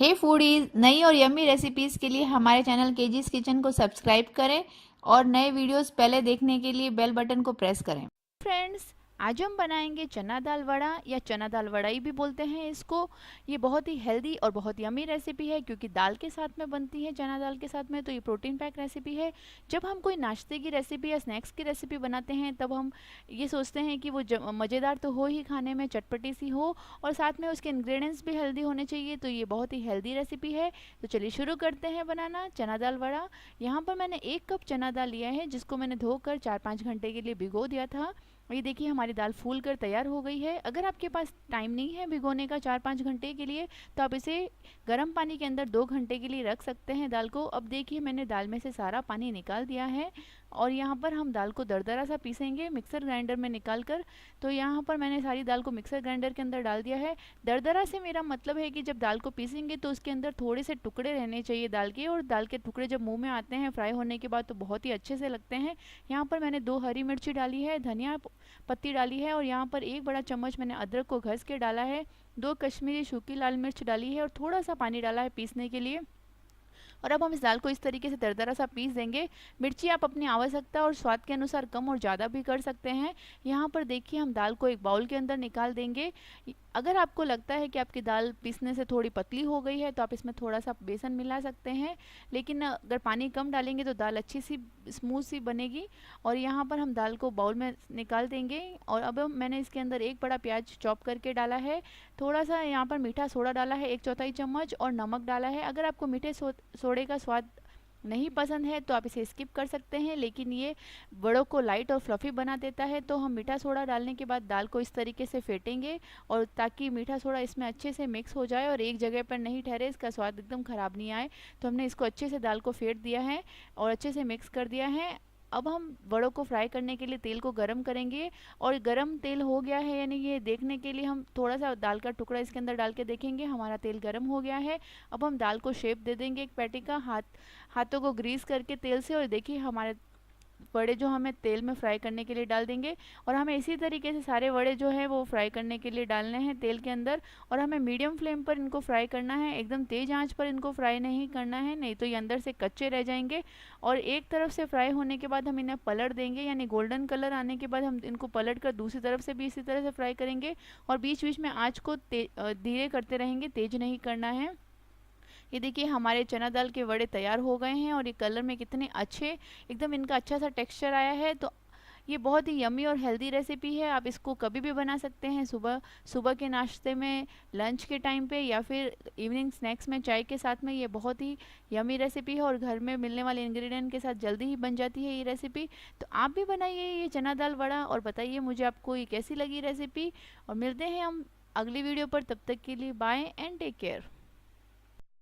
हे foodies, नई और yummy recipes के लिए हमारे चैनल केजीज किचन को सब्सक्राइब करें और नए वीडियोस पहले देखने के लिए बेल बटन को प्रेस करें। फ्रेंड्स, आज हम बनाएंगे चना दाल वड़ा या चना दाल वड़ाई भी बोलते हैं इसको। ये बहुत ही हेल्दी और बहुत यमी रेसिपी है क्योंकि दाल के साथ में बनती है, चना दाल के साथ में, तो ये प्रोटीन पैक रेसिपी है। जब हम कोई नाश्ते की रेसिपी या स्नैक्स की रेसिपी बनाते हैं तब हम ये सोचते हैं कि वो मज़ेदार तो हो ही, खाने में चटपटी सी हो और साथ में उसके इंग्रेडिएंट्स भी हेल्दी होने चाहिए। तो ये बहुत ही हेल्दी रेसिपी है। तो चलिए शुरू करते हैं बनाना चना दाल वड़ा। यहाँ पर मैंने 1 कप चना दाल लिया है जिसको मैंने धोकर 4-5 घंटे के लिए भिगो दिया था। ये देखिए हमारी दाल फूल कर तैयार हो गई है। अगर आपके पास टाइम नहीं है भिगोने का 4-5 घंटे के लिए तो आप इसे गर्म पानी के अंदर 2 घंटे के लिए रख सकते हैं दाल को। अब देखिए मैंने दाल में से सारा पानी निकाल दिया है और यहाँ पर हम दाल को दरदरा सा पीसेंगे मिक्सर ग्राइंडर में निकाल कर। तो यहाँ पर मैंने सारी दाल को मिक्सर ग्राइंडर के अंदर डाल दिया है। दरदरा से मेरा मतलब है कि जब दाल को पीसेंगे तो उसके अंदर थोड़े से टुकड़े रहने चाहिए दाल के, और दाल के टुकड़े जब मुंह में आते हैं फ्राई होने के बाद तो बहुत ही अच्छे से लगते हैं। यहाँ पर मैंने 2 हरी मिर्ची डाली है, धनिया पत्ती डाली है और यहाँ पर 1 बड़ा चम्मच मैंने अदरक को घस के डाला है। 2 कश्मीरी सूखी लाल मिर्च डाली है और थोड़ा सा पानी डाला है पीसने के लिए। और अब हम इस दाल को इस तरीके से दरदरा सा पीस देंगे। मिर्ची आप अपनी आवश्यकता और स्वाद के अनुसार कम और ज़्यादा भी कर सकते हैं। यहाँ पर देखिए हम दाल को एक बाउल के अंदर निकाल देंगे। अगर आपको लगता है कि आपकी दाल पीसने से थोड़ी पतली हो गई है तो आप इसमें थोड़ा सा बेसन मिला सकते हैं, लेकिन अगर पानी कम डालेंगे तो दाल अच्छी सी स्मूथ सी बनेगी। और यहाँ पर हम दाल को बाउल में निकाल देंगे और अब मैंने इसके अंदर 1 बड़ा प्याज चॉप करके डाला है। थोड़ा सा यहाँ पर मीठा सोडा डाला है 1/4 चम्मच और नमक डाला है। अगर आपको मीठे सोडे का स्वाद नहीं पसंद है तो आप इसे स्किप कर सकते हैं, लेकिन ये बड़ों को लाइट और फ्लफी बना देता है। तो हम मीठा सोडा डालने के बाद दाल को इस तरीके से फेंटेंगे और ताकि मीठा सोडा इसमें अच्छे से मिक्स हो जाए और एक जगह पर नहीं ठहरे, इसका स्वाद एकदम ख़राब नहीं आए। तो हमने इसको अच्छे से दाल को फेंट दिया है और अच्छे से मिक्स कर दिया है। अब हम बड़ों को फ्राई करने के लिए तेल को गरम करेंगे और गरम तेल हो गया है यानी ये देखने के लिए हम थोड़ा सा दाल का टुकड़ा इसके अंदर डाल के देखेंगे हमारा तेल गरम हो गया है। अब हम दाल को शेप दे देंगे एक पैटी का, हाथों को ग्रीस करके तेल से, और देखिए हमारे वड़े जो हमें तेल में फ्राई करने के लिए डाल देंगे। और हमें इसी तरीके से सारे वड़े जो है वो फ्राई करने के लिए डालने हैं तेल के अंदर, और हमें मीडियम फ्लेम पर इनको फ्राई करना है, एकदम तेज़ आंच पर इनको फ्राई नहीं करना है, नहीं तो ये अंदर से कच्चे रह जाएंगे। और एक तरफ से फ्राई होने के बाद हम इन्हें पलट देंगे, यानी गोल्डन कलर आने के बाद हम इनको पलट कर दूसरी तरफ से भी इसी तरह से फ्राई करेंगे। और बीच बीच में आँच को धीरे करते रहेंगे, तेज नहीं करना है। ये देखिए हमारे चना दाल के वड़े तैयार हो गए हैं और ये कलर में कितने अच्छे, एकदम इनका अच्छा सा टेक्सचर आया है। तो ये बहुत ही यमी और हेल्दी रेसिपी है। आप इसको कभी भी बना सकते हैं, सुबह सुबह के नाश्ते में, लंच के टाइम पे, या फिर इवनिंग स्नैक्स में चाय के साथ में। ये बहुत ही यमी रेसिपी है और घर में मिलने वाले इंग्रेडिएंट के साथ जल्दी ही बन जाती है ये रेसिपी। तो आप भी बनाइए ये चना दाल वड़ा और बताइए मुझे आपको ये कैसी लगी रेसिपी। और मिलते हैं हम अगली वीडियो पर, तब तक के लिए बाय एंड टेक केयर।